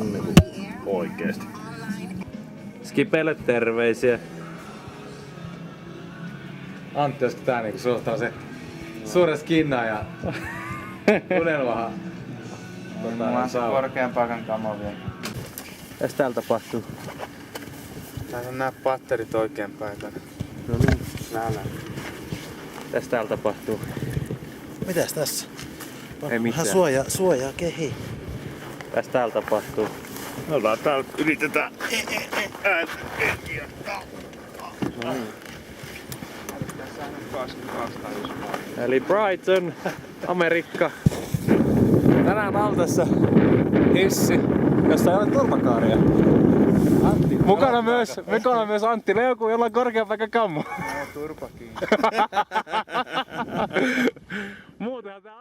ihan niinku oikeesti. Skipelle terveisiä. Antti, olisiko tää niinku sulla se suuri skinna ja unelmahan? Mulla on se korkean paikan kamo vielä. Mitäs täällä tapahtuu? Täällä on nää patterit oikein paikalla. No niin. Nää. Mitäs täällä tapahtuu? Mitäs tässä? Ei mitään. Suojaa kehi. Mitäs täällä tapahtuu? Me ollaan täällä, yritetään. No niin. Eli Brighton, Amerikka. Tänään autossa hissi, jossa ei ole turvakaaria. Mukana myös Antti Leuku, jolla on korkean paikan kammo. Turpa kiinni. Muutenhan tää